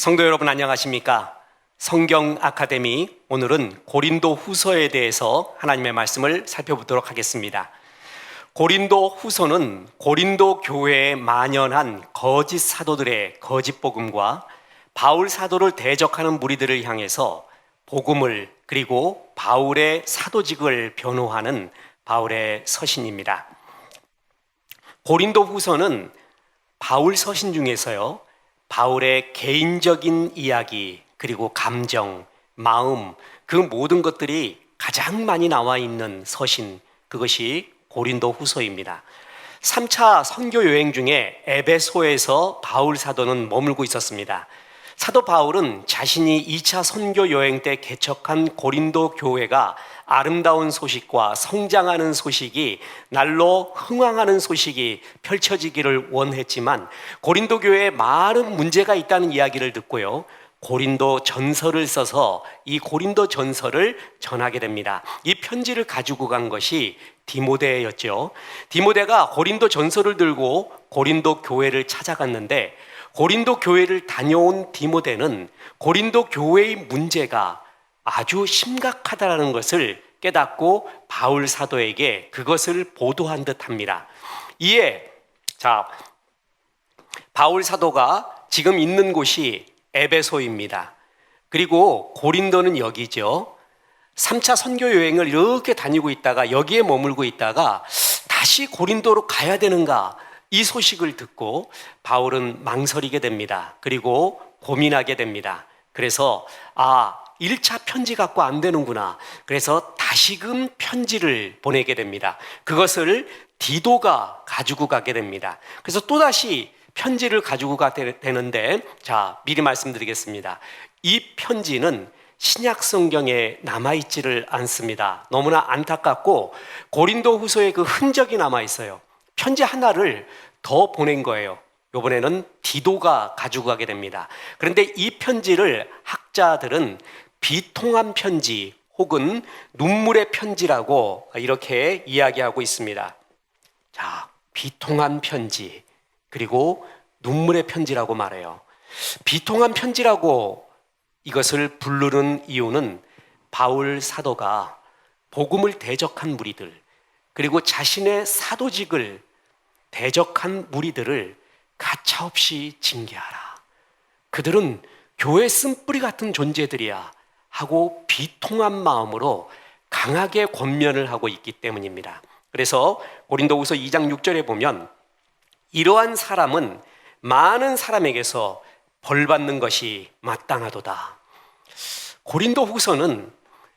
성도 여러분 안녕하십니까? 성경 아카데미 오늘은 고린도 후서에 대해서 하나님의 말씀을 살펴보도록 하겠습니다. 고린도 후서는 고린도 교회에 만연한 거짓 사도들의 거짓 복음과 바울 사도를 대적하는 무리들을 향해서 복음을 그리고 바울의 사도직을 변호하는 바울의 서신입니다. 고린도 후서는 바울 서신 중에서요, 바울의 개인적인 이야기, 그리고 감정, 마음, 그 모든 것들이 가장 많이 나와 있는 서신, 그것이 고린도 후서입니다. 3차 선교 여행 중에 에베소에서 바울 사도는 머물고 있었습니다. 사도 바울은 자신이 2차 선교 여행 때 개척한 고린도 교회가 아름다운 소식과 성장하는 소식이, 날로 흥왕하는 소식이 펼쳐지기를 원했지만 고린도 교회에 많은 문제가 있다는 이야기를 듣고요, 고린도 전서를 써서 이 고린도 전서를 전하게 됩니다. 이 편지를 가지고 간 것이 디모데였죠. 디모데가 고린도 전서를 들고 고린도 교회를 찾아갔는데, 고린도 교회를 다녀온 디모데는 고린도 교회의 문제가 아주 심각하다는 것을 깨닫고 바울 사도에게 그것을 보도한 듯합니다. 이에 바울 사도가 지금 있는 곳이 에베소입니다. 그리고 고린도는 여기죠. 3차 선교 여행을 이렇게 다니고 있다가 여기에 머물고 있다가 다시 고린도로 가야 되는가, 이 소식을 듣고 바울은 망설이게 됩니다. 그리고 고민하게 됩니다. 그래서 1차 편지 갖고 안 되는구나. 그래서 다시금 편지를 보내게 됩니다. 그것을 디도가 가지고 가게 됩니다. 그래서 또다시 편지를 가지고 가게 되는데, 미리 말씀드리겠습니다. 이 편지는 신약 성경에 남아있지를 않습니다. 너무나 안타깝고 고린도 후서에 그 흔적이 남아있어요. 편지 하나를 더 보낸 거예요. 이번에는 디도가 가지고 가게 됩니다. 그런데 이 편지를 학자들은 비통한 편지 혹은 눈물의 편지라고 이렇게 이야기하고 있습니다. 비통한 편지, 그리고 눈물의 편지라고 말해요. 비통한 편지라고 이것을 부르는 이유는 바울 사도가 복음을 대적한 무리들, 그리고 자신의 사도직을 대적한 무리들을 가차없이 징계하라. 그들은 교회 쓴뿌리 같은 존재들이야 하고 비통한 마음으로 강하게 권면을 하고 있기 때문입니다. 그래서 고린도후서 2장 6절에 보면, 이러한 사람은 많은 사람에게서 벌받는 것이 마땅하도다. 고린도 후서는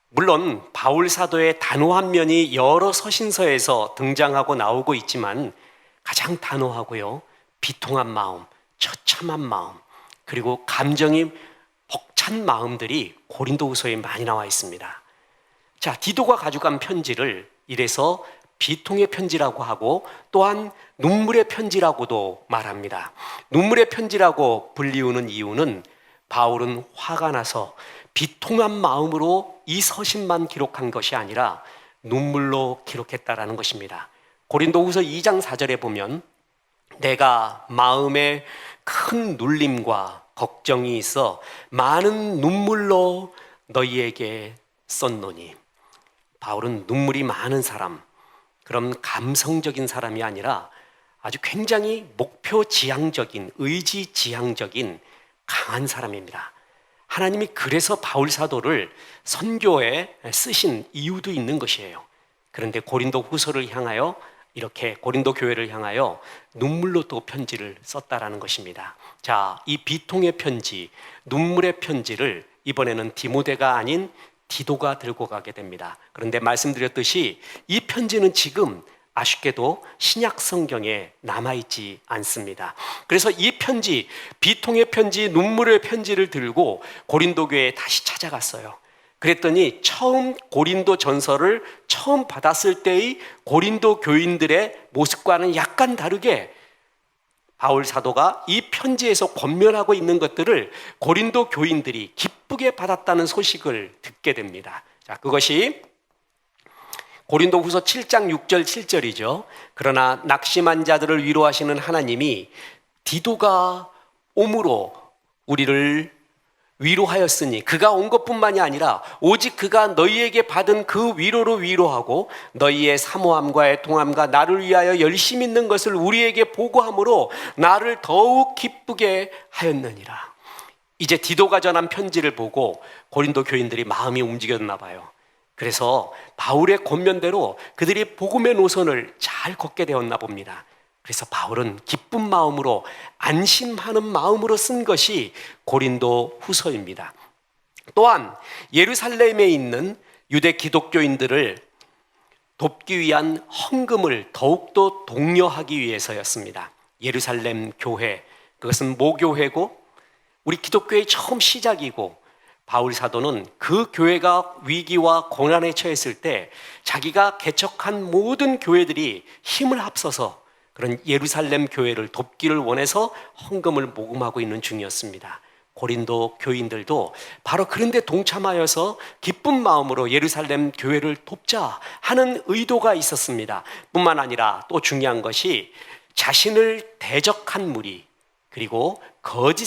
물론 바울 사도의 단호한 면이 여러 서신서에서 등장하고 나오고 있지만, 가장 단호하고요, 비통한 마음, 처참한 마음, 그리고 감정이 벅찬 마음들이 고린도 후서에 많이 나와 있습니다. 디도가 가져간 편지를 이래서 비통의 편지라고 하고, 또한 눈물의 편지라고도 말합니다. 눈물의 편지라고 불리우는 이유는 바울은 화가 나서 비통한 마음으로 이 서신만 기록한 것이 아니라 눈물로 기록했다라는 것입니다. 고린도후서 2장 4절에 보면, 내가 마음에 큰 눌림과 걱정이 있어 많은 눈물로 너희에게 썼노니. 바울은 눈물이 많은 사람, 그런 감성적인 사람이 아니라 아주 굉장히 목표 지향적인, 의지 지향적인 강한 사람입니다. 하나님이 그래서 바울 사도를 선교에 쓰신 이유도 있는 것이에요. 그런데 고린도 후서를 향하여, 이렇게 고린도 교회를 향하여 눈물로 또 편지를 썼다라는 것입니다. 이 비통의 편지, 눈물의 편지를 이번에는 디모데가 아닌 디도가 들고 가게 됩니다. 그런데 말씀드렸듯이 이 편지는 지금 아쉽게도 신약 성경에 남아있지 않습니다. 그래서 이 편지, 비통의 편지, 눈물의 편지를 들고 고린도 교회에 다시 찾아갔어요. 그랬더니 처음 고린도 전서를 처음 받았을 때의 고린도 교인들의 모습과는 약간 다르게 바울 사도가 이 편지에서 권면하고 있는 것들을 고린도 교인들이 기쁘게 받았다는 소식을 듣게 됩니다. 그것이 고린도 후서 7장 6절 7절이죠. 그러나 낙심한 자들을 위로하시는 하나님이 디도가 옴으로 우리를 위로하였으니 그가 온 것뿐만이 아니라 오직 그가 너희에게 받은 그 위로로 위로하고 너희의 사모함과 애통함과 나를 위하여 열심 있는 것을 우리에게 보고함으로 나를 더욱 기쁘게 하였느니라. 이제 디도가 전한 편지를 보고 고린도 교인들이 마음이 움직였나 봐요. 그래서 바울의 권면대로 그들이 복음의 노선을 잘 걷게 되었나 봅니다. 그래서 바울은 기쁜 마음으로 안심하는 마음으로 쓴 것이 고린도 후서입니다. 또한 예루살렘에 있는 유대 기독교인들을 돕기 위한 헌금을 더욱더 독려하기 위해서였습니다. 예루살렘 교회, 그것은 모교회고 우리 기독교의 처음 시작이고 바울 사도는 그 교회가 위기와 고난에 처했을 때 자기가 개척한 모든 교회들이 힘을 합쳐서 그런 예루살렘 교회를 돕기를 원해서 헌금을 모금하고 있는 중이었습니다. 고린도 교인들도 바로 그런 데 동참하여서 기쁜 마음으로 예루살렘 교회를 돕자 하는 의도가 있었습니다. 뿐만 아니라 또 중요한 것이 자신을 대적한 무리 그리고 거짓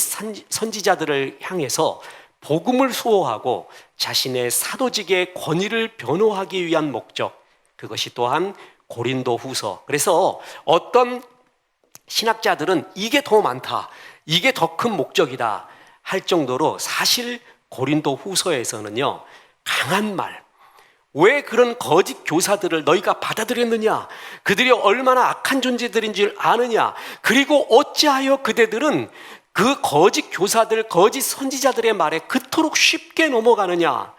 선지자들을 향해서 복음을 수호하고 자신의 사도직의 권위를 변호하기 위한 목적, 그것이 또한 고린도 후서. 그래서 어떤 신학자들은 이게 더 많다, 이게 더 큰 목적이다 할 정도로 사실 고린도 후서에서는요, 강한 말, 왜 그런 거짓 교사들을 너희가 받아들였느냐, 그들이 얼마나 악한 존재들인 줄 아느냐, 그리고 어찌하여 그대들은 그 거짓 교사들, 거짓 선지자들의 말에 그토록 쉽게 넘어가느냐,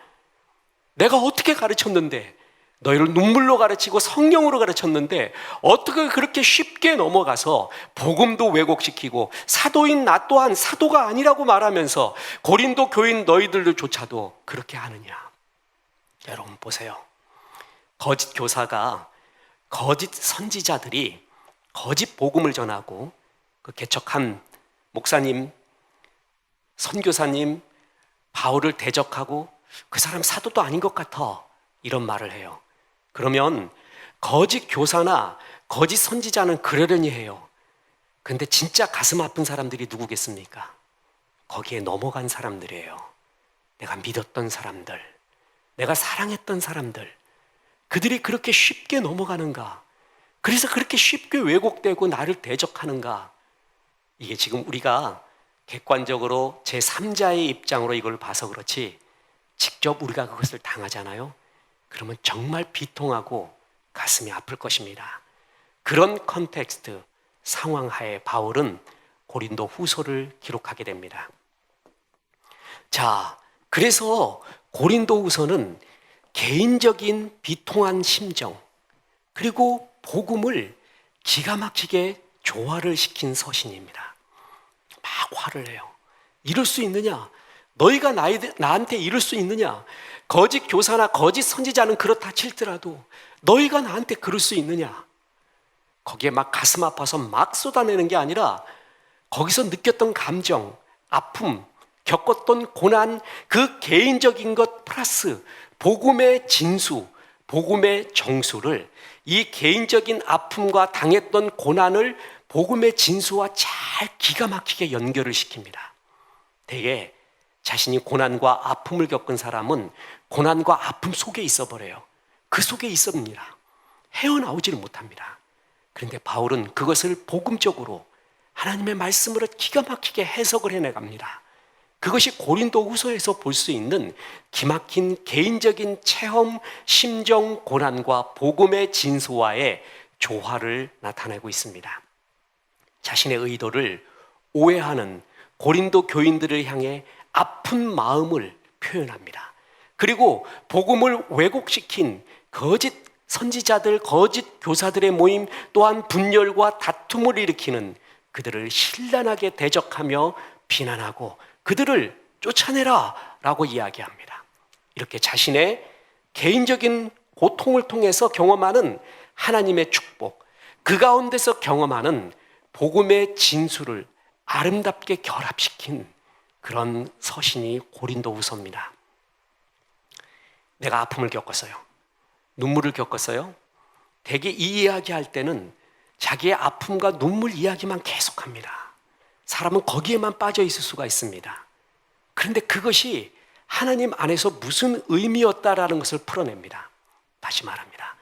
내가 어떻게 가르쳤는데, 너희를 눈물로 가르치고 성령으로 가르쳤는데 어떻게 그렇게 쉽게 넘어가서 복음도 왜곡시키고 사도인 나 또한 사도가 아니라고 말하면서 고린도 교인 너희들조차도 그렇게 하느냐. 여러분 보세요. 거짓 교사가, 거짓 선지자들이 거짓 복음을 전하고 그 개척한 목사님, 선교사님, 바울을 대적하고 그 사람 사도도 아닌 것 같아, 이런 말을 해요. 그러면 거짓 교사나 거짓 선지자는 그러려니 해요. 근데 진짜 가슴 아픈 사람들이 누구겠습니까? 거기에 넘어간 사람들이에요. 내가 믿었던 사람들, 내가 사랑했던 사람들, 그들이 그렇게 쉽게 넘어가는가? 그래서 그렇게 쉽게 왜곡되고 나를 대적하는가? 이게 지금 우리가 객관적으로 제3자의 입장으로 이걸 봐서 그렇지 직접 우리가 그것을 당하잖아요. 그러면 정말 비통하고 가슴이 아플 것입니다. 그런 컨텍스트, 상황 하에 바울은 고린도 후서를 기록하게 됩니다. 자, 그래서 고린도 후서는 개인적인 비통한 심정, 그리고 복음을 기가 막히게 조화를 시킨 서신입니다. 막 화를 내요. 이럴 수 있느냐? 너희가 나한테 이럴 수 있느냐? 거짓 교사나 거짓 선지자는 그렇다 칠더라도 너희가 나한테 그럴 수 있느냐? 거기에 막 가슴 아파서 막 쏟아내는 게 아니라 거기서 느꼈던 감정, 아픔, 겪었던 고난, 그 개인적인 것 플러스 복음의 진수, 복음의 정수를, 이 개인적인 아픔과 당했던 고난을 복음의 진수와 잘 기가 막히게 연결을 시킵니다. 되게 자신이 고난과 아픔을 겪은 사람은 고난과 아픔 속에 있어버려요. 그 속에 있습니다. 헤어나오지를 못합니다. 그런데 바울은 그것을 복음적으로 하나님의 말씀으로 기가 막히게 해석을 해내갑니다. 그것이 고린도 후서에서 볼 수 있는 기막힌 개인적인 체험, 심정, 고난과 복음의 진수와의 조화를 나타내고 있습니다. 자신의 의도를 오해하는 고린도 교인들을 향해 아픈 마음을 표현합니다. 그리고 복음을 왜곡시킨 거짓 선지자들, 거짓 교사들의 모임 또한 분열과 다툼을 일으키는 그들을 신랄하게 대적하며 비난하고 그들을 쫓아내라 라고 이야기합니다. 이렇게 자신의 개인적인 고통을 통해서 경험하는 하나님의 축복, 그 가운데서 경험하는 복음의 진수를 아름답게 결합시킨 그런 서신이 고린도 후서입니다. 내가 아픔을 겪었어요. 눈물을 겪었어요. 대개 이 이야기 할 때는 자기의 아픔과 눈물 이야기만 계속합니다. 사람은 거기에만 빠져 있을 수가 있습니다. 그런데 그것이 하나님 안에서 무슨 의미였다라는 것을 풀어냅니다. 다시 말합니다.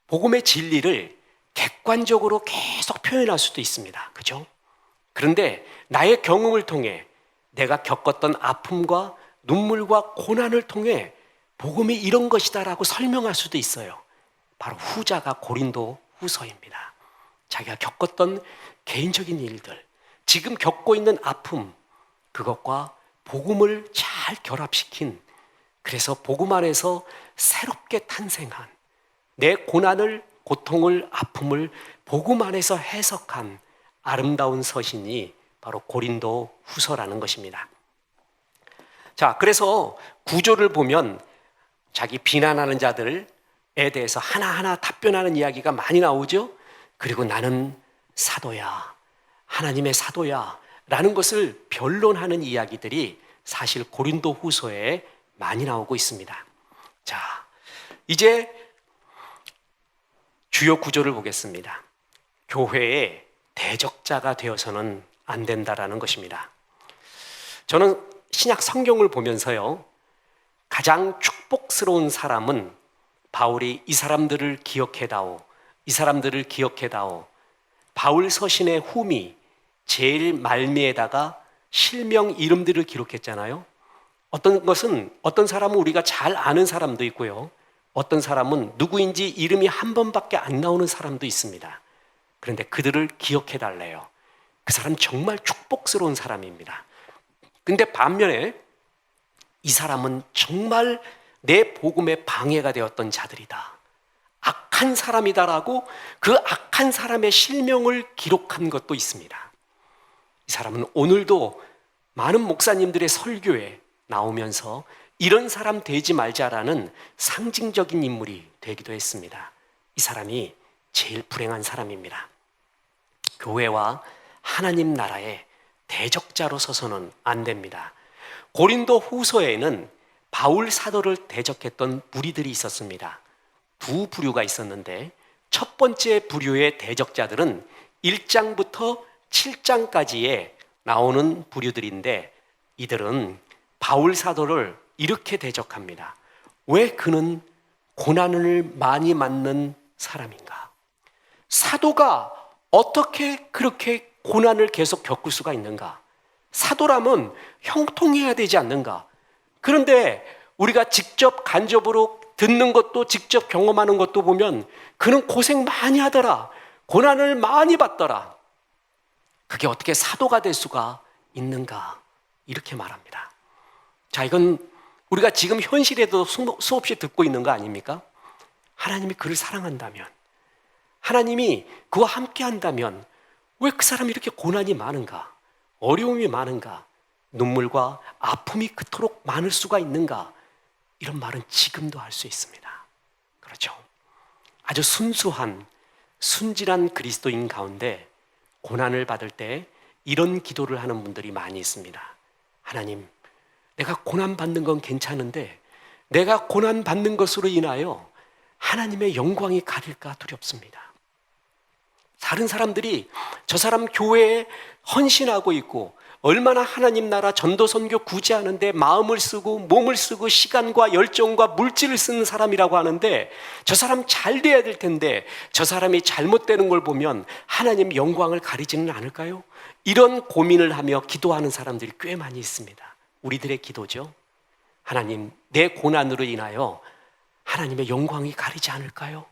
복음의 진리를 객관적으로 계속 표현할 수도 있습니다. 그죠? 그런데 나의 경험을 통해 내가 겪었던 아픔과 눈물과 고난을 통해 복음이 이런 것이다라고 설명할 수도 있어요. 바로 후자가 고린도 후서입니다. 자기가 겪었던 개인적인 일들, 지금 겪고 있는 아픔, 그것과 복음을 잘 결합시킨, 그래서 복음 안에서 새롭게 탄생한, 내 고난을, 고통을, 아픔을 복음 안에서 해석한 아름다운 서신이 바로 고린도 후서라는 것입니다. 자, 그래서 구조를 보면 자기 비난하는 자들에 대해서 하나하나 답변하는 이야기가 많이 나오죠. 그리고 나는 사도야, 하나님의 사도야 라는 것을 변론하는 이야기들이 사실 고린도 후서에 많이 나오고 있습니다. 자, 이제 주요 구조를 보겠습니다. 교회의 대적자가 되어서는 안 된다라는 것입니다. 저는 신약 성경을 보면서요, 가장 축복스러운 사람은 바울이 이 사람들을 기억해다오, 이 사람들을 기억해다오. 바울 서신의 훔이 제일 말미에다가 실명 이름들을 기록했잖아요. 어떤 것은 어떤 사람은 우리가 잘 아는 사람도 있고요. 어떤 사람은 누구인지 이름이 한 번밖에 안 나오는 사람도 있습니다. 그런데 그들을 기억해 달래요. 그 사람 정말 축복스러운 사람입니다. 근데 반면에 이 사람은 정말 내 복음에 방해가 되었던 자들이다, 악한 사람이다라고 그 악한 사람의 실명을 기록한 것도 있습니다. 이 사람은 오늘도 많은 목사님들의 설교에 나오면서 이런 사람 되지 말자라는 상징적인 인물이 되기도 했습니다. 이 사람이 제일 불행한 사람입니다. 교회와 하나님 나라의 대적자로 서서는 안 됩니다. 고린도 후서에는 바울 사도를 대적했던 무리들이 있었습니다. 두 부류가 있었는데 첫 번째 부류의 대적자들은 1장부터 7장까지에 나오는 부류들인데 이들은 바울 사도를 이렇게 대적합니다. 왜 그는 고난을 많이 받는 사람인가? 사도가 어떻게 그렇게 고난을 계속 겪을 수가 있는가? 사도라면 형통해야 되지 않는가? 그런데 우리가 직접 간접으로 듣는 것도 직접 경험하는 것도 보면 그는 고생 많이 하더라, 고난을 많이 받더라. 그게 어떻게 사도가 될 수가 있는가? 이렇게 말합니다. 자, 이건 우리가 지금 현실에도 수없이 듣고 있는 거 아닙니까? 하나님이 그를 사랑한다면, 하나님이 그와 함께 한다면 왜 그 사람이 이렇게 고난이 많은가? 어려움이 많은가? 눈물과 아픔이 그토록 많을 수가 있는가? 이런 말은 지금도 할 수 있습니다. 그렇죠? 아주 순수한 순진한 그리스도인 가운데 고난을 받을 때 이런 기도를 하는 분들이 많이 있습니다. 하나님, 내가 고난받는 건 괜찮은데 내가 고난받는 것으로 인하여 하나님의 영광이 가릴까 두렵습니다. 다른 사람들이 저 사람 교회에 헌신하고 있고 얼마나 하나님 나라 전도 선교 구제하는데 마음을 쓰고 몸을 쓰고 시간과 열정과 물질을 쓰는 사람이라고 하는데 저 사람 잘 돼야 될 텐데 저 사람이 잘못되는 걸 보면 하나님 영광을 가리지는 않을까요? 이런 고민을 하며 기도하는 사람들이 꽤 많이 있습니다. 우리들의 기도죠. 하나님, 내 고난으로 인하여 하나님의 영광이 가리지 않을까요?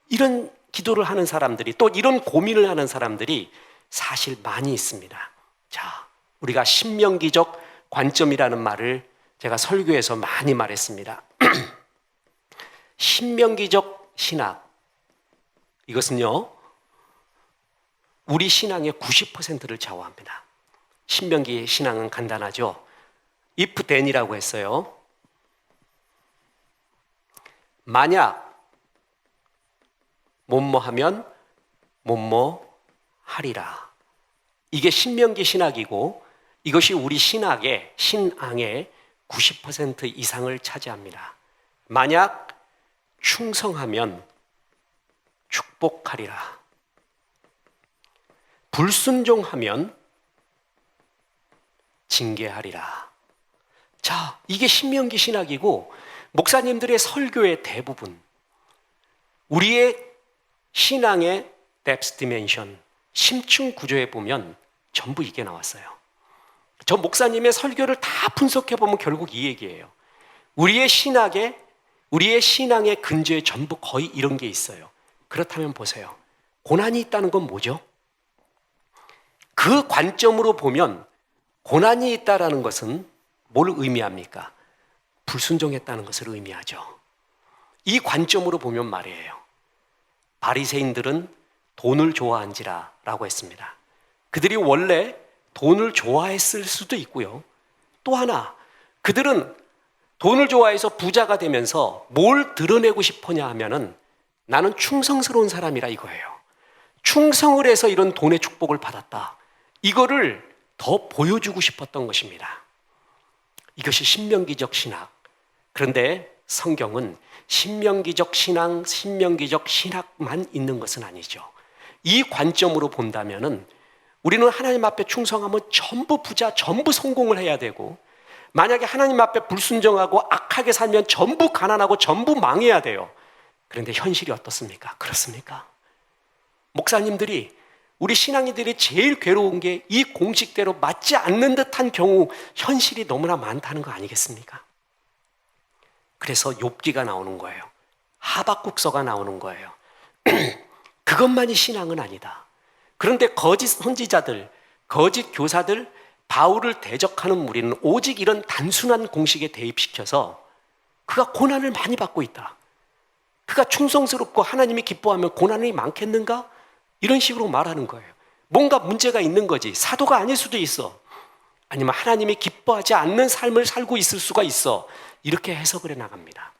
이런 기도를 하는 사람들이, 또 이런 고민을 하는 사람들이 사실 많이 있습니다. 자, 우리가 신명기적 관점이라는 말을 제가 설교에서 많이 말했습니다. 신명기적 신학, 이것은요 우리 신앙의 90%를 좌우합니다. 신명기의 신앙은 간단하죠. if then이라고 했어요. 만약 뭐뭐 하면 뭐뭐 하리라. 이게 신명기 신학이고 이것이 우리 신앙의 90% 이상을 차지합니다. 만약 충성하면 축복하리라. 불순종하면 징계하리라. 자, 이게 신명기 신학이고 목사님들의 설교의 대부분, 우리의 신앙의 depth dimension, 심층 구조에 보면 전부 이게 나왔어요. 저 목사님의 설교를 다 분석해 보면 결국 이 얘기예요. 우리의 신앙의 근저에 전부 거의 이런 게 있어요. 그렇다면 보세요. 고난이 있다는 건 뭐죠? 그 관점으로 보면 고난이 있다라는 것은 뭘 의미합니까? 불순종했다는 것을 의미하죠. 이 관점으로 보면 말이에요. 바리새인들은 돈을 좋아한지라 라고 했습니다. 그들이 원래 돈을 좋아했을 수도 있고요. 또 하나, 그들은 돈을 좋아해서 부자가 되면서 뭘 드러내고 싶으냐 하면은 나는 충성스러운 사람이라 이거예요. 충성을 해서 이런 돈의 축복을 받았다. 이거를 더 보여주고 싶었던 것입니다. 이것이 신명기적 신학. 그런데 성경은 신명기적 신앙, 신명기적 신학만 있는 것은 아니죠. 이 관점으로 본다면은 우리는 하나님 앞에 충성하면 전부 부자, 전부 성공을 해야 되고, 만약에 하나님 앞에 불순종하고 악하게 살면 전부 가난하고 전부 망해야 돼요. 그런데 현실이 어떻습니까? 그렇습니까? 목사님들이, 우리 신앙인들이 제일 괴로운 게 이 공식대로 맞지 않는 듯한 경우, 현실이 너무나 많다는 거 아니겠습니까? 그래서 욥기가 나오는 거예요. 하박국서가 나오는 거예요. 그것만이 신앙은 아니다. 그런데 거짓 선지자들, 거짓 교사들, 바울을 대적하는 무리는 오직 이런 단순한 공식에 대입시켜서 그가 고난을 많이 받고 있다. 그가 충성스럽고 하나님이 기뻐하면 고난이 많겠는가? 이런 식으로 말하는 거예요. 뭔가 문제가 있는 거지. 사도가 아닐 수도 있어. 아니면 하나님이 기뻐하지 않는 삶을 살고 있을 수가 있어. 이렇게 해석을 해 나갑니다.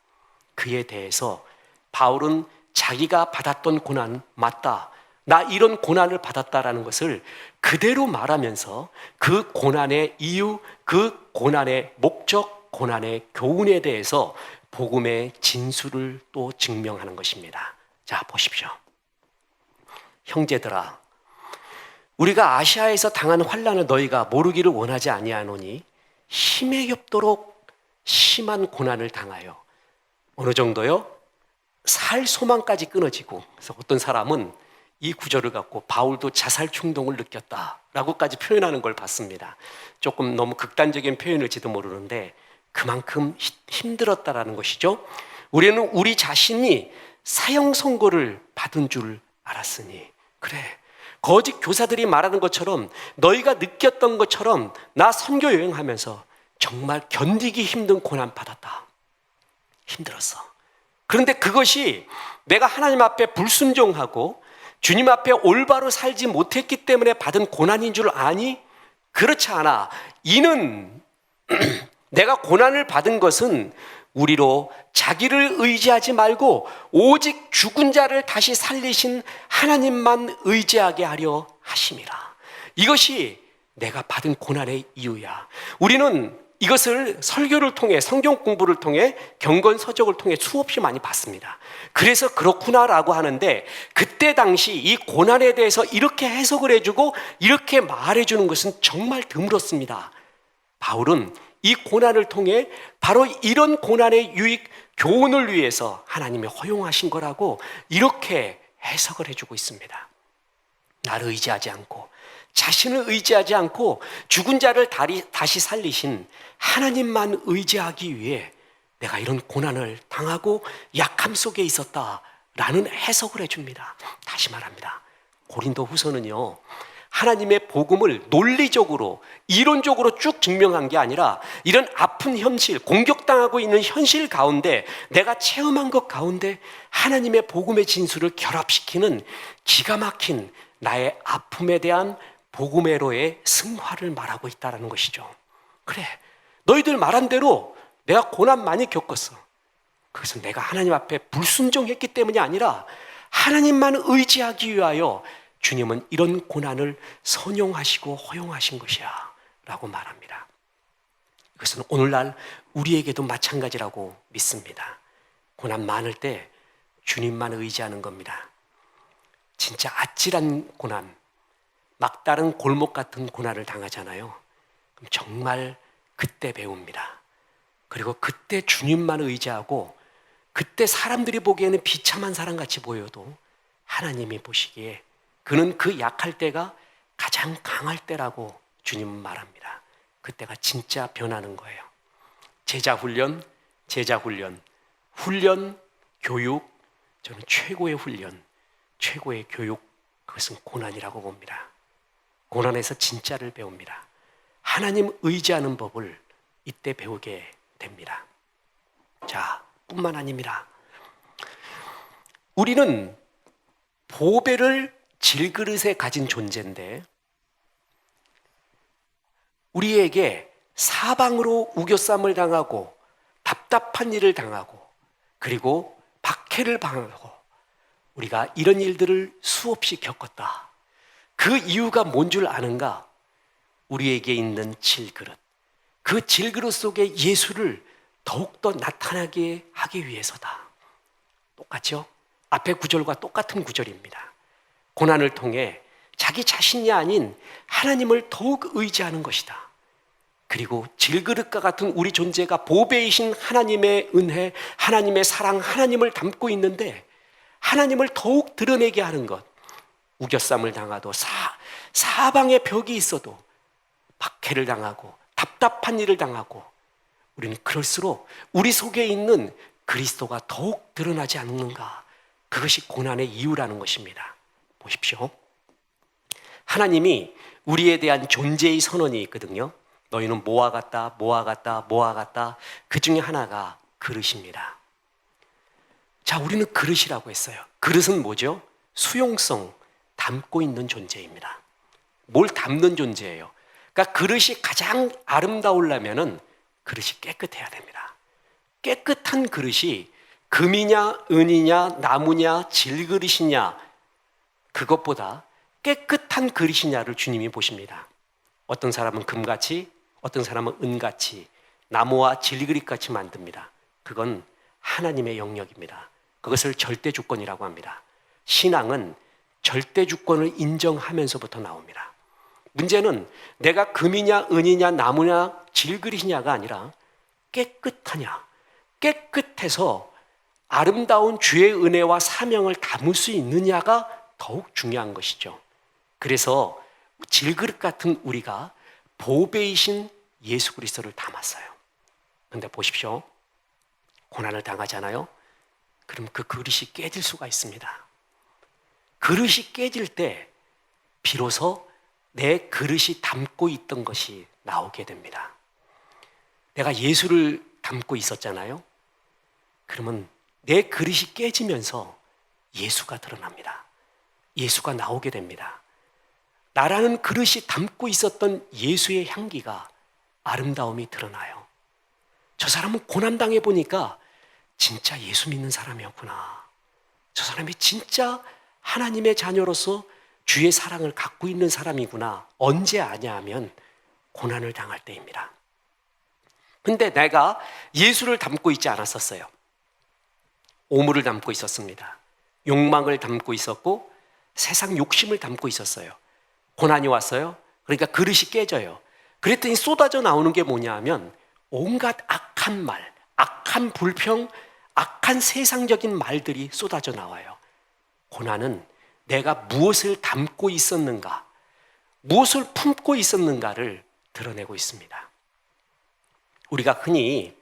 그에 대해서 바울은 자기가 받았던 고난 맞다. 나 이런 고난을 받았다라는 것을 그대로 말하면서 그 고난의 이유, 그 고난의 목적, 고난의 교훈에 대해서 복음의 진수를 또 증명하는 것입니다. 자, 보십시오. 형제들아, 우리가 아시아에서 당한 환난을 너희가 모르기를 원하지 아니하노니 힘에 겹도록 심한 고난을 당하여 어느 정도요? 살 소망까지 끊어지고, 그래서 어떤 사람은 이 구절을 갖고 바울도 자살 충동을 느꼈다라고까지 표현하는 걸 봤습니다. 조금 너무 극단적인 표현일지도 모르는데 그만큼 힘들었다라는 것이죠. 우리는 우리 자신이 사형 선고를 받은 줄 알았으니, 그래, 거짓 교사들이 말하는 것처럼 너희가 느꼈던 것처럼 나 선교 여행하면서 정말 견디기 힘든 고난 받았다. 힘들었어. 그런데 그것이 내가 하나님 앞에 불순종하고 주님 앞에 올바로 살지 못했기 때문에 받은 고난인 줄 아니? 그렇지 않아. 이는 내가 고난을 받은 것은 우리로 자기를 의지하지 말고 오직 죽은 자를 다시 살리신 하나님만 의지하게 하려 하심이라. 이것이 내가 받은 고난의 이유야. 우리는 이것을 설교를 통해, 성경 공부를 통해, 경건서적을 통해 수없이 많이 봤습니다. 그래서 그렇구나라고 하는데, 그때 당시 이 고난에 대해서 이렇게 해석을 해주고 이렇게 말해주는 것은 정말 드물었습니다. 바울은 이 고난을 통해 바로 이런 고난의 유익, 교훈을 위해서 하나님이 허용하신 거라고 이렇게 해석을 해주고 있습니다. 나를 의지하지 않고, 자신을 의지하지 않고 죽은 자를 다시 살리신 하나님만 의지하기 위해 내가 이런 고난을 당하고 약함 속에 있었다라는 해석을 해줍니다. 다시 말합니다. 고린도 후서는요, 하나님의 복음을 논리적으로, 이론적으로 쭉 증명한 게 아니라 이런 아픈 현실, 공격당하고 있는 현실 가운데 내가 체험한 것 가운데 하나님의 복음의 진수를 결합시키는 기가 막힌 나의 아픔에 대한 복음의로의 승화를 말하고 있다는 것이죠. 그래, 너희들 말한 대로 내가 고난 많이 겪었어. 그것은 내가 하나님 앞에 불순종했기 때문이 아니라 하나님만 의지하기 위하여 주님은 이런 고난을 선용하시고 허용하신 것이야 라고 말합니다. 이것은 오늘날 우리에게도 마찬가지라고 믿습니다. 고난 많을 때 주님만 의지하는 겁니다. 진짜 아찔한 고난, 막다른 골목 같은 고난을 당하잖아요. 그럼 정말 그때 배웁니다. 그리고 그때 주님만 의지하고 그때 사람들이 보기에는 비참한 사람같이 보여도 하나님이 보시기에 그는 그 약할 때가 가장 강할 때라고 주님은 말합니다. 그때가 진짜 변하는 거예요. 제자 훈련, 훈련, 교육, 저는 최고의 훈련, 최고의 교육, 그것은 고난이라고 봅니다. 고난에서 진짜를 배웁니다. 하나님 의지하는 법을 이때 배우게 됩니다. 자, 뿐만 아닙니다. 우리는 보배를 질그릇에 가진 존재인데 우리에게 사방으로 우겨쌈을 당하고 답답한 일을 당하고 그리고 박해를 당하고 우리가 이런 일들을 수없이 겪었다. 그 이유가 뭔 줄 아는가? 우리에게 있는 질그릇. 그 질그릇 속에 예수를 더욱더 나타나게 하기 위해서다. 똑같죠? 앞의 구절과 똑같은 구절입니다. 고난을 통해 자기 자신이 아닌 하나님을 더욱 의지하는 것이다. 그리고 질그릇과 같은 우리 존재가 보배이신 하나님의 은혜, 하나님의 사랑, 하나님을 담고 있는데 하나님을 더욱 드러내게 하는 것. 우겨쌈을 당하도 사방에 벽이 있어도 박해를 당하고 답답한 일을 당하고 우리는 그럴수록 우리 속에 있는 그리스도가 더욱 드러나지 않는가. 그것이 고난의 이유라는 것입니다. 보십시오. 하나님이 우리에 대한 존재의 선언이 있거든요. 너희는 모아 같다, 모아 같다, 모아 같다. 그 중에 하나가 그릇입니다. 자, 우리는 그릇이라고 했어요. 그릇은 뭐죠? 수용성, 담고 있는 존재입니다. 뭘 담는 존재예요. 그러니까 그릇이 가장 아름다우려면은 그릇이 깨끗해야 됩니다. 깨끗한 그릇이 금이냐, 은이냐, 나무냐, 질그릇이냐, 그것보다 깨끗한 그릇이냐를 주님이 보십니다. 어떤 사람은 금같이, 어떤 사람은 은같이, 나무와 질그릇같이 만듭니다. 그건 하나님의 영역입니다. 그것을 절대 주권이라고 합니다. 신앙은 절대 주권을 인정하면서부터 나옵니다. 문제는 내가 금이냐, 은이냐, 나무냐, 질그릇이냐가 아니라 깨끗하냐, 깨끗해서 아름다운 주의 은혜와 사명을 담을 수 있느냐가 더욱 중요한 것이죠. 그래서 질그릇 같은 우리가 보배이신 예수 그리스도를 담았어요. 그런데 보십시오. 고난을 당하잖아요. 그럼 그 그릇이 깨질 수가 있습니다. 그릇이 깨질 때 비로소 내 그릇이 담고 있던 것이 나오게 됩니다. 내가 예수를 담고 있었잖아요. 그러면 내 그릇이 깨지면서 예수가 드러납니다. 예수가 나오게 됩니다. 나라는 그릇이 담고 있었던 예수의 향기가 아름다움이 드러나요. 저 사람은 고난당해 보니까 진짜 예수 믿는 사람이었구나. 저 사람이 진짜 하나님의 자녀로서 주의 사랑을 갖고 있는 사람이구나. 언제 아냐 하면 고난을 당할 때입니다. 근데 내가 예수를 담고 있지 않았었어요. 오물을 담고 있었습니다. 욕망을 담고 있었고 세상 욕심을 담고 있었어요. 고난이 왔어요. 그러니까 그릇이 깨져요. 그랬더니 쏟아져 나오는 게 뭐냐 하면 온갖 악한 말, 악한 불평, 악한 세상적인 말들이 쏟아져 나와요. 고난은 내가 무엇을 담고 있었는가, 무엇을 품고 있었는가를 드러내고 있습니다. 우리가 흔히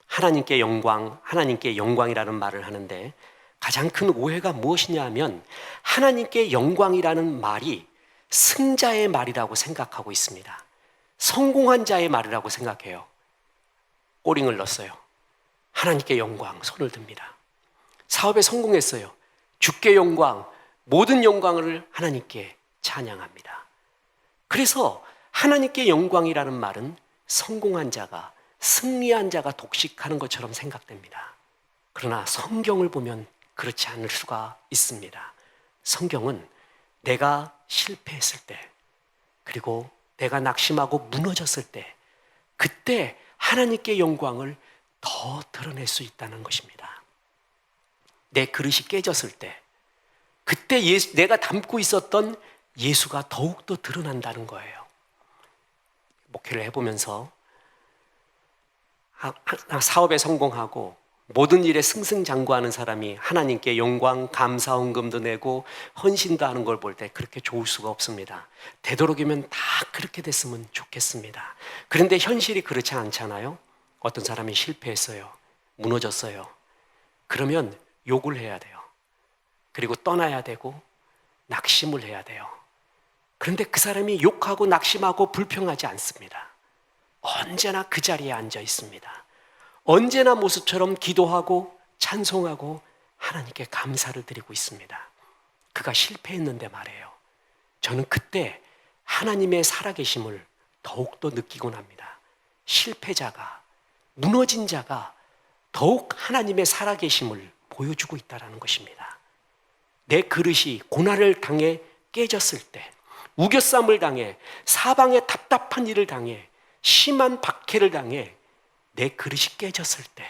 하나님께 영광이라는 말을 하는데 가장 큰 오해가 무엇이냐 하면 하나님께 영광이라는 말이 승자의 말이라고 생각하고 있습니다. 성공한 자의 말이라고 생각해요. 꼬링을 넣었어요. 하나님께 영광, 손을 듭니다. 사업에 성공했어요. 주께 영광, 모든 영광을 하나님께 찬양합니다. 그래서 하나님께 영광이라는 말은 성공한 자가, 승리한 자가 독식하는 것처럼 생각됩니다. 그러나 성경을 보면 그렇지 않을 수가 있습니다. 성경은 내가 실패했을 때, 그리고 내가 낙심하고 무너졌을 때, 그때 하나님께 영광을 더 드러낼 수 있다는 것입니다. 내 그릇이 깨졌을 때, 그때 내가 담고 있었던 예수가 더욱더 드러난다는 거예요. 목회를 해보면서 사업에 성공하고 모든 일에 승승장구하는 사람이 하나님께 영광, 감사, 헌금도 내고 헌신도 하는 걸 볼 때 그렇게 좋을 수가 없습니다. 되도록이면 다 그렇게 됐으면 좋겠습니다. 그런데 현실이 그렇지 않잖아요. 어떤 사람이 실패했어요. 무너졌어요. 그러면 욕을 해야 돼요. 그리고 떠나야 되고 낙심을 해야 돼요. 그런데 그 사람이 욕하고 낙심하고 불평하지 않습니다. 언제나 그 자리에 앉아 있습니다. 언제나 모습처럼 기도하고 찬송하고 하나님께 감사를 드리고 있습니다. 그가 실패했는데 말이에요. 저는 그때 하나님의 살아계심을 더욱더 느끼곤 합니다. 실패자가, 무너진 자가 더욱 하나님의 살아계심을 보여주고 있다는 것입니다. 내 그릇이 고난을 당해 깨졌을 때, 우겨쌈을 당해, 사방에 답답한 일을 당해, 심한 박해를 당해 내 그릇이 깨졌을 때,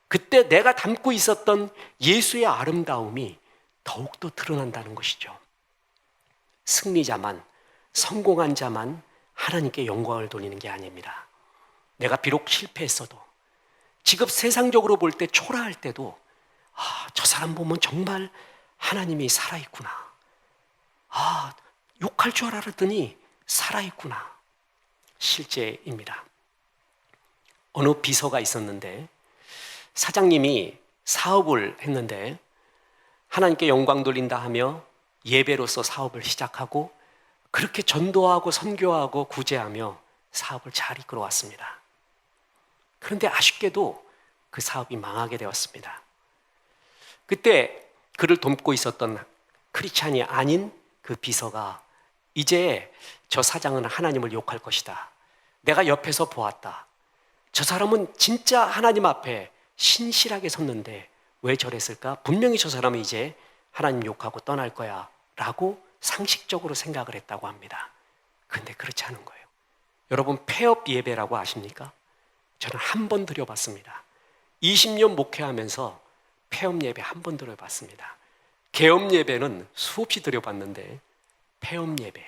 그때 내가 담고 있었던 예수의 아름다움이 더욱더 드러난다는 것이죠. 승리자만, 성공한 자만 하나님께 영광을 돌리는 게 아닙니다. 내가 비록 실패했어도, 지금 세상적으로 볼 때 초라할 때도, 저 사람 보면 정말 하나님이 살아있구나. 욕할 줄 알았더니 살아있구나. 실제입니다. 어느 비서가 있었는데 사장님이 사업을 했는데 하나님께 영광 돌린다 하며 예배로서 사업을 시작하고 그렇게 전도하고 선교하고 구제하며 사업을 잘 이끌어왔습니다. 그런데 아쉽게도 그 사업이 망하게 되었습니다. 그때 그를 돕고 있었던 크리스찬이 아닌 그 비서가 이제 저 사장은 하나님을 욕할 것이다. 내가 옆에서 보았다. 저 사람은 진짜 하나님 앞에 신실하게 섰는데 왜 저랬을까? 분명히 저 사람은 이제 하나님 욕하고 떠날 거야 라고 상식적으로 생각을 했다고 합니다. 그런데 그렇지 않은 거예요. 여러분, 폐업 예배라고 아십니까? 저는 한 번 드려봤습니다. 20년 목회하면서 폐업 예배 한 번 드려봤습니다. 개업 예배는 수없이 드려봤는데 폐업 예배,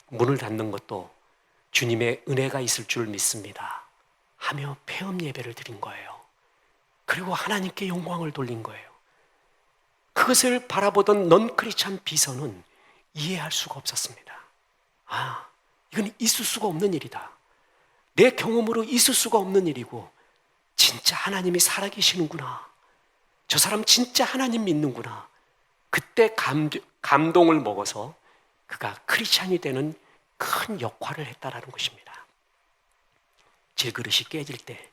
문을 닫는 것도 주님의 은혜가 있을 줄 믿습니다 하며 폐업 예배를 드린 거예요. 그리고 하나님께 영광을 돌린 거예요. 그것을 바라보던 넌 크리스찬 비서는 이해할 수가 없었습니다. 이건 있을 수가 없는 일이다. 내 경험으로 있을 수가 없는 일이고 진짜 하나님이 살아계시는구나. 저 사람 진짜 하나님 믿는구나. 그때 감동을 먹어서 그가 크리스찬이 되는 큰 역할을 했다라는 것입니다. 질그릇이 깨질 때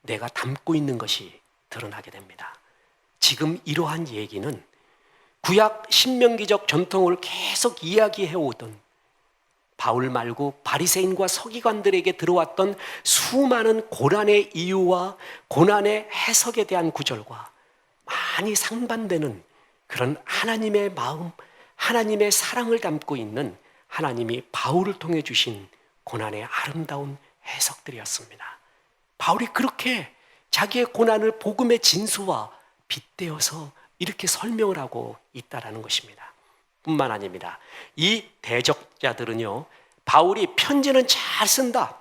내가 담고 있는 것이 드러나게 됩니다. 지금 이러한 얘기는 구약 신명기적 전통을 계속 이야기해 오던 바울 말고 바리새인과 서기관들에게 들어왔던 수많은 고난의 이유와 고난의 해석에 대한 구절과 많이 상반되는 그런 하나님의 마음, 하나님의 사랑을 담고 있는 하나님이 바울을 통해 주신 고난의 아름다운 해석들이었습니다. 바울이 그렇게 자기의 고난을 복음의 진수와 빗대어서 이렇게 설명을 하고 있다라는 것입니다. 뿐만 아닙니다. 이 대적자들은요, 바울이 편지는 잘 쓴다.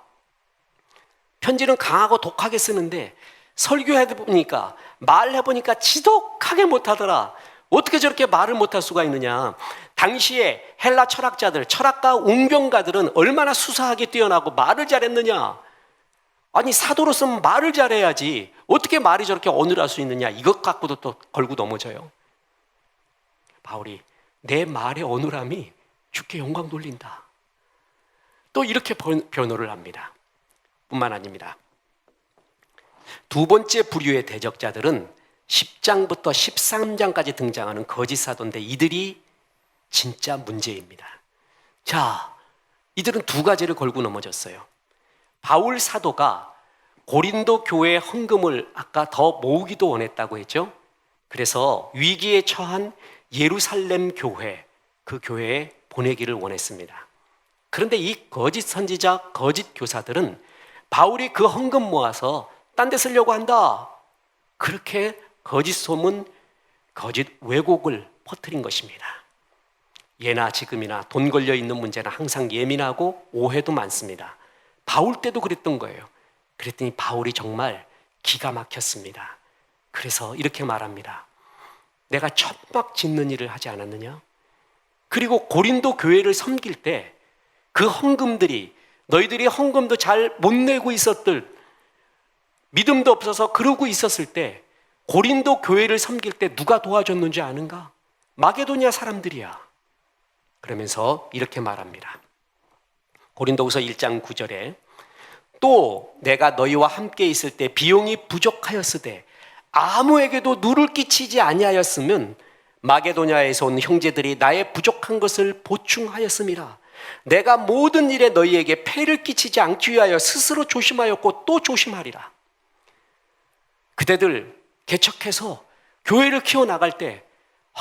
편지는 강하고 독하게 쓰는데 설교해보니까, 말해보니까 지독하게 못하더라. 어떻게 저렇게 말을 못할 수가 있느냐. 당시에 헬라 철학자들, 철학가 웅변가들은 얼마나 수사하게 뛰어나고 말을 잘했느냐. 아니, 사도로서는 말을 잘해야지 어떻게 말이 저렇게 어눌할 수 있느냐. 이것 갖고도 또 걸고 넘어져요. 바울이 내 말의 어눌함이 주께 영광 돌린다. 또 이렇게 변호를 합니다. 뿐만 아닙니다. 두 번째 부류의 대적자들은 10장부터 13장까지 등장하는 거짓 사도인데 이들이 진짜 문제입니다. 자, 이들은 두 가지를 걸고 넘어졌어요. 바울 사도가 고린도 교회의 헌금을 아까 더 모으기도 원했다고 했죠. 그래서 위기에 처한 예루살렘 교회, 그 교회에 보내기를 원했습니다. 그런데 이 거짓 선지자, 거짓 교사들은 바울이 그 헌금 모아서 딴 데 쓰려고 한다. 그렇게 거짓 소문, 거짓 왜곡을 퍼뜨린 것입니다. 예나 지금이나 돈 걸려 있는 문제는 항상 예민하고 오해도 많습니다. 바울 때도 그랬던 거예요. 그랬더니 바울이 정말 기가 막혔습니다. 그래서 이렇게 말합니다. 내가 천막 짓는 일을 하지 않았느냐? 그리고 고린도 교회를 섬길 때 그 헌금들이, 너희들이 헌금도 잘 못 내고 있었들, 믿음도 없어서 그러고 있었을 때 고린도 교회를 섬길 때 누가 도와줬는지 아는가? 마게도냐 사람들이야. 그러면서 이렇게 말합니다. 고린도후서 1장 9절에 또 내가 너희와 함께 있을 때 비용이 부족하였으되 아무에게도 누를 끼치지 아니하였으면 마게도냐에서 온 형제들이 나의 부족한 것을 보충하였음이라. 내가 모든 일에 너희에게 폐를 끼치지 않기 위하여 스스로 조심하였고 또 조심하리라. 그대들 개척해서 교회를 키워나갈 때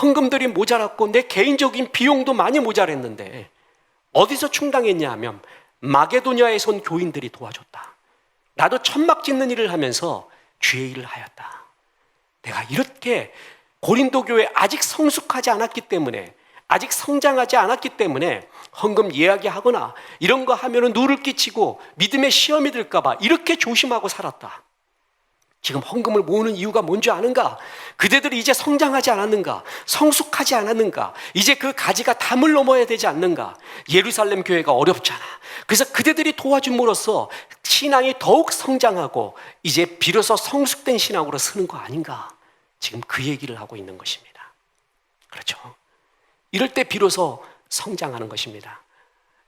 헌금들이 모자랐고 내 개인적인 비용도 많이 모자랐는데 어디서 충당했냐 하면 마게도냐에서 온 교인들이 도와줬다. 나도 천막 짓는 일을 하면서 주의 일을 하였다. 내가 이렇게 고린도 교회 아직 성숙하지 않았기 때문에, 아직 성장하지 않았기 때문에 헌금 이야기하거나 이런 거 하면은 누를 끼치고 믿음의 시험이 들까 봐 이렇게 조심하고 살았다. 지금 헌금을 모으는 이유가 뭔지 아는가? 그대들이 이제 성장하지 않았는가? 성숙하지 않았는가? 이제 그 가지가 담을 넘어야 되지 않는가? 예루살렘 교회가 어렵잖아. 그래서 그대들이 도와줌으로써 신앙이 더욱 성장하고 이제 비로소 성숙된 신앙으로 서는 거 아닌가? 지금 그 얘기를 하고 있는 것입니다. 그렇죠? 이럴 때 비로소 성장하는 것입니다.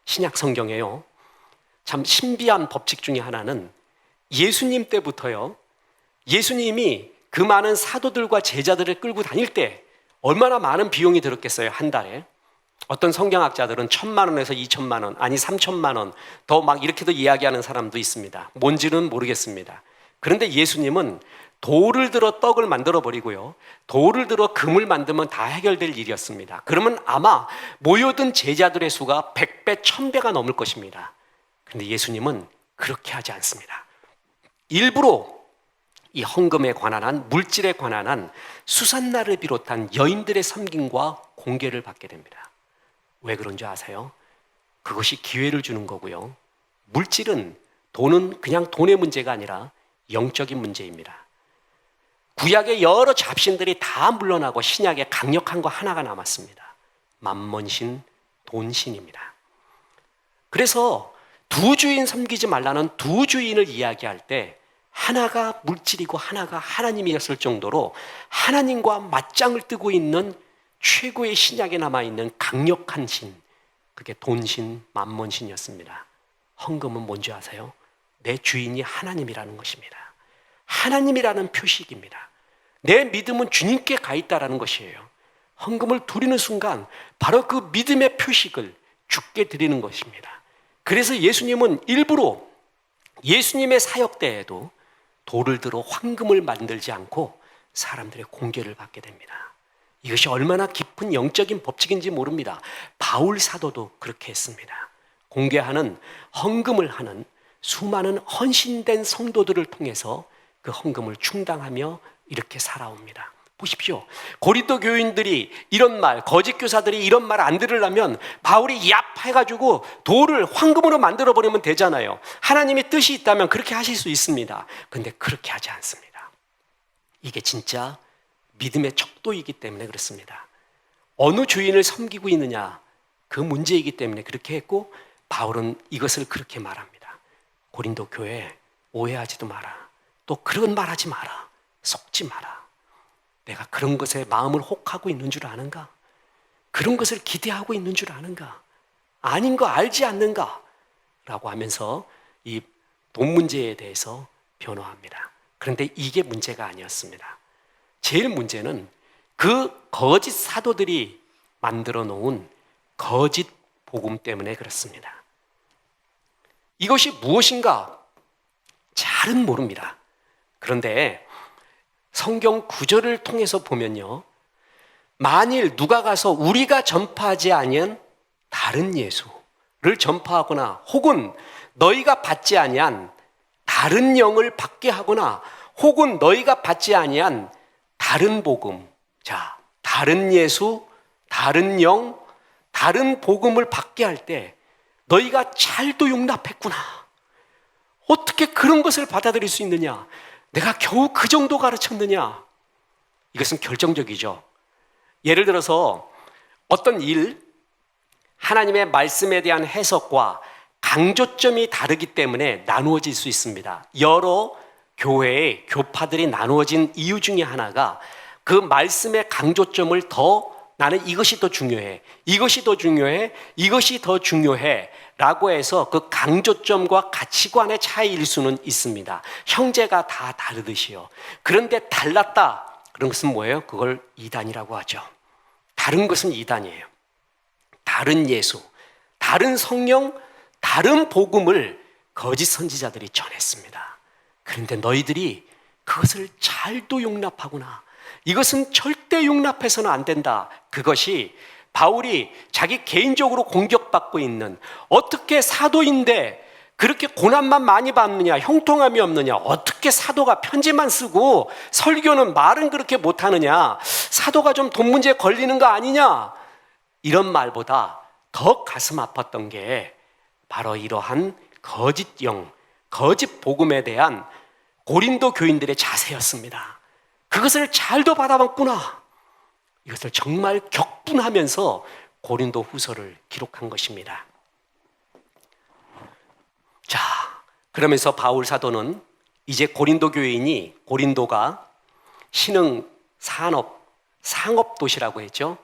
신약 성경에요, 참 신비한 법칙 중에 하나는 예수님 때부터요, 예수님이 그 많은 사도들과 제자들을 끌고 다닐 때 얼마나 많은 비용이 들었겠어요, 한 달에. 어떤 성경학자들은 1,000만 원에서 2,000만 원, 아니 3,000만 원, 더 막 이렇게도 이야기하는 사람도 있습니다. 뭔지는 모르겠습니다. 그런데 예수님은 돌을 들어 떡을 만들어 버리고요, 돌을 들어 금을 만들면 다 해결될 일이었습니다. 그러면 아마 모여든 제자들의 수가 100배, 1000배가 넘을 것입니다. 그런데 예수님은 그렇게 하지 않습니다. 일부러 이 헌금에 관한 한, 물질에 관한 한 수산나를 비롯한 여인들의 섬김과 공개를 받게 됩니다. 왜 그런지 아세요? 그것이 기회를 주는 거고요, 물질은, 돈은 그냥 돈의 문제가 아니라 영적인 문제입니다. 구약의 여러 잡신들이 다 물러나고 신약에 강력한 거 하나가 남았습니다. 만몬신, 돈신입니다. 그래서 두 주인 섬기지 말라는 두 주인을 이야기할 때 하나가 물질이고 하나가 하나님이었을 정도로 하나님과 맞짱을 뜨고 있는 최고의 신약에 남아있는 강력한 신, 그게 돈신, 만몬신이었습니다. 헌금은 뭔지 아세요? 내 주인이 하나님이라는 것입니다. 하나님이라는 표식입니다. 내 믿음은 주님께 가 있다는 것이에요. 헌금을 드리는 순간 바로 그 믿음의 표식을 주께 드리는 것입니다. 그래서 예수님은 일부러 예수님의 사역 때에도 돌을 들어 황금을 만들지 않고 사람들의 공개를 받게 됩니다. 이것이 얼마나 깊은 영적인 법칙인지 모릅니다. 바울 사도도 그렇게 했습니다. 공개하는, 헌금을 하는 수많은 헌신된 성도들을 통해서 그 헌금을 충당하며 이렇게 살아옵니다. 보십시오. 고린도 교인들이 이런 말, 거짓 교사들이 이런 말 안 들으려면 바울이 얍 해가지고 돌을 황금으로 만들어버리면 되잖아요. 하나님의 뜻이 있다면 그렇게 하실 수 있습니다. 그런데 그렇게 하지 않습니다. 이게 진짜 믿음의 척도이기 때문에 그렇습니다. 어느 주인을 섬기고 있느냐, 그 문제이기 때문에 그렇게 했고, 바울은 이것을 그렇게 말합니다. 고린도 교회 오해하지도 마라. 또 그런 말 하지 마라. 속지 마라. 내가 그런 것에 마음을 혹하고 있는 줄 아는가? 그런 것을 기대하고 있는 줄 아는가? 아닌 거 알지 않는가? 라고 하면서 이 돈 문제에 대해서 변호합니다. 그런데 이게 문제가 아니었습니다. 제일 문제는 그 거짓 사도들이 만들어 놓은 거짓 복음 때문에 그렇습니다. 이것이 무엇인가? 잘은 모릅니다. 그런데 성경 구절을 통해서 보면요, 만일 누가 가서 우리가 전파하지 아니한 다른 예수를 전파하거나 혹은 너희가 받지 아니한 다른 영을 받게 하거나 혹은 너희가 받지 아니한 다른 복음, 자, 다른 예수, 다른 영, 다른 복음을 받게 할 때 너희가 잘도 용납했구나. 어떻게 어떻게 그런 것을 받아들일 수 있느냐? 내가 겨우 그 정도 가르쳤느냐? 이것은 결정적이죠. 예를 들어서 어떤 일, 하나님의 말씀에 대한 해석과 강조점이 다르기 때문에 나누어질 수 있습니다. 여러 교회의 교파들이 나누어진 이유 중에 하나가 그 말씀의 강조점을 더 나는 이것이 더 중요해, 이것이 더 중요해, 이것이 더 중요해 라고 해서 그 강조점과 가치관의 차이일 수는 있습니다. 형제가 다 다르듯이요. 그런데 달랐다, 그런 것은 뭐예요? 그걸 이단이라고 하죠. 다른 것은 이단이에요. 다른 예수, 다른 성령, 다른 복음을 거짓 선지자들이 전했습니다. 그런데 너희들이 그것을 잘도 용납하구나. 이것은 절대 용납해서는 안 된다. 그것이 바울이 자기 개인적으로 공격받고 있는, 어떻게 사도인데 그렇게 고난만 많이 받느냐, 형통함이 없느냐, 어떻게 사도가 편지만 쓰고 설교는 말은 그렇게 못하느냐, 사도가 좀 돈 문제에 걸리는 거 아니냐, 이런 말보다 더 가슴 아팠던 게 바로 이러한 거짓 영, 거짓 복음에 대한 고린도 교인들의 자세였습니다. 그것을 잘도 받아봤구나. 이것을 정말 격분하면서 고린도 후서를 기록한 것입니다. 자, 그러면서 바울 사도는 이제 고린도 교인이, 고린도가 신흥, 산업, 상업 도시라고 했죠.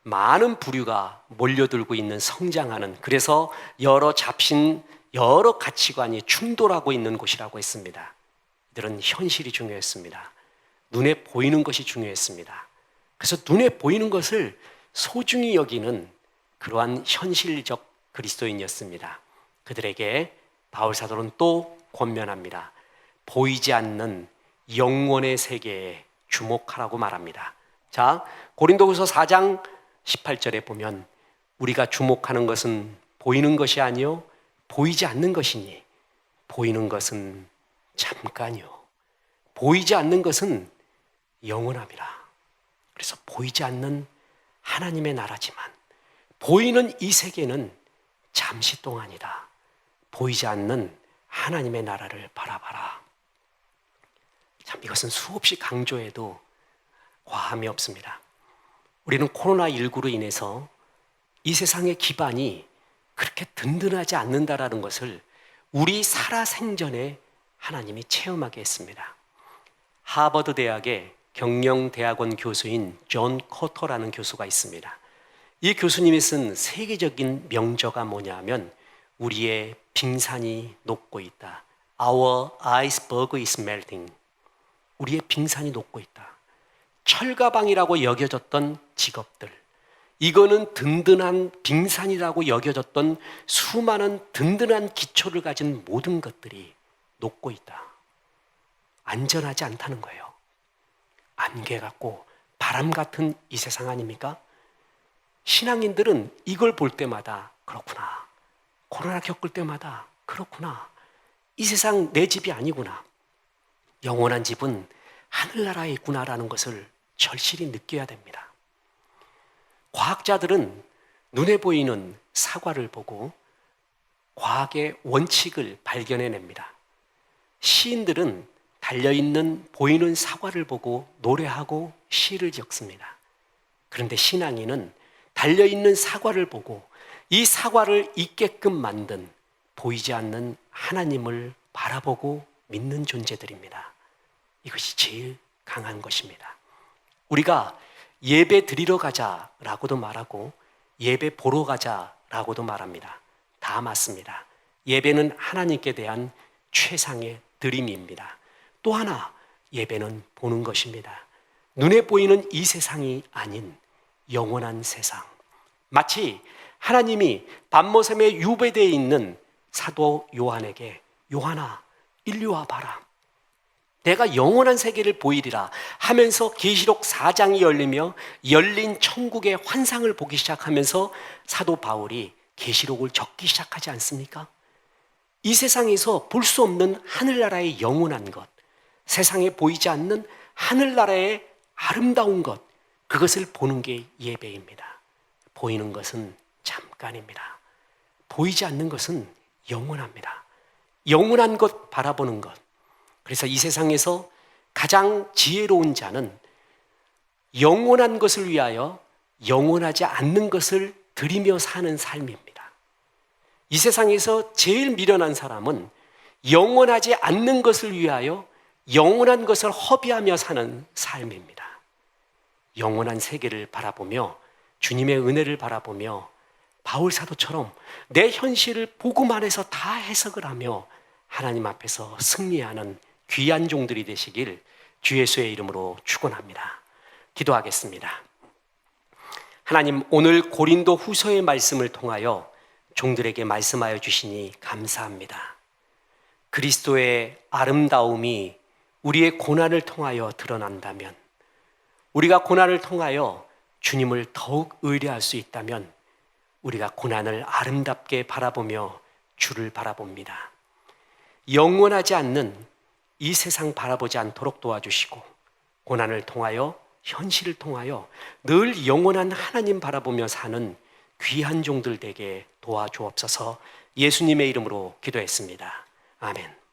많은 부류가 몰려들고 있는, 성장하는, 그래서 여러 잡신, 여러 가치관이 충돌하고 있는 곳이라고 했습니다. 이들은 현실이 중요했습니다. 눈에 보이는 것이 중요했습니다. 그래서 눈에 보이는 것을 소중히 여기는 그러한 현실적 그리스도인이었습니다. 그들에게 바울 사도는 또 권면합니다. 보이지 않는 영원의 세계에 주목하라고 말합니다. 자, 고린도후서 4장 18절에 보면 우리가 주목하는 것은 보이는 것이 아니요 보이지 않는 것이니 보이는 것은 잠깐이요 보이지 않는 것은 영원함이라. 그래서 보이지 않는 하나님의 나라지만 보이는 이 세계는 잠시 동안이다. 보이지 않는 하나님의 나라를 바라봐라. 참, 이것은 수없이 강조해도 과함이 없습니다. 우리는 코로나19로 인해서 이 세상의 기반이 그렇게 든든하지 않는다라는 것을 우리 살아생전에 하나님이 체험하게 했습니다. 하버드 대학의 경영대학원 교수인 존 코터라는 교수가 있습니다. 이 교수님이 쓴 세계적인 명저가 뭐냐면 우리의 빙산이 녹고 있다. Our iceberg is melting. 우리의 빙산이 녹고 있다. 철가방이라고 여겨졌던 직업들, 이거는 든든한 빙산이라고 여겨졌던 수많은 든든한 기초를 가진 모든 것들이 녹고 있다. 안전하지 않다는 거예요. 안개 같고 바람 같은 이 세상 아닙니까? 신앙인들은 이걸 볼 때마다 그렇구나. 코로나 겪을 때마다 그렇구나. 이 세상 내 집이 아니구나. 영원한 집은 하늘나라에 있구나라는 것을 절실히 느껴야 됩니다. 과학자들은 눈에 보이는 사과를 보고 과학의 원칙을 발견해냅니다. 시인들은 달려있는 보이는 사과를 보고 노래하고 시를 적습니다. 그런데 신앙인은 달려있는 사과를 보고 이 사과를 있게끔 만든 보이지 않는 하나님을 바라보고 믿는 존재들입니다. 이것이 제일 강한 것입니다. 우리가 예배 드리러 가자라고도 말하고 예배 보러 가자라고도 말합니다. 다 맞습니다. 예배는 하나님께 대한 최상의 드림입니다. 또 하나, 예배는 보는 것입니다. 눈에 보이는 이 세상이 아닌 영원한 세상. 마치 하나님이 밤모섬에 유배되어 있는 사도 요한에게 요한아, 일리 와봐라. 내가 영원한 세계를 보이리라 하면서 계시록 4장이 열리며 열린 천국의 환상을 보기 시작하면서 사도 바울이 계시록을 적기 시작하지 않습니까? 이 세상에서 볼 수 없는 하늘나라의 영원한 것, 세상에 보이지 않는 하늘나라의 아름다운 것, 그것을 보는 게 예배입니다. 보이는 것은 잠깐입니다. 보이지 않는 것은 영원합니다. 영원한 것 바라보는 것. 그래서 이 세상에서 가장 지혜로운 자는 영원한 것을 위하여 영원하지 않는 것을 드리며 사는 삶입니다. 이 세상에서 제일 미련한 사람은 영원하지 않는 것을 위하여 영원한 것을 허비하며 사는 삶입니다. 영원한 세계를 바라보며 주님의 은혜를 바라보며 바울 사도처럼 내 현실을 복음 안에서 다 해석을 하며 하나님 앞에서 승리하는 귀한 종들이 되시길 주 예수의 이름으로 축원합니다. 기도하겠습니다. 하나님, 오늘 고린도 후서의 말씀을 통하여 종들에게 말씀하여 주시니 감사합니다. 그리스도의 아름다움이 우리의 고난을 통하여 드러난다면, 우리가 고난을 통하여 주님을 더욱 의뢰할 수 있다면 우리가 고난을 아름답게 바라보며 주를 바라봅니다. 영원하지 않는 이 세상 바라보지 않도록 도와주시고, 고난을 통하여 현실을 통하여 늘 영원한 하나님 바라보며 사는 귀한 종들 되게 도와주옵소서. 예수님의 이름으로 기도했습니다. 아멘.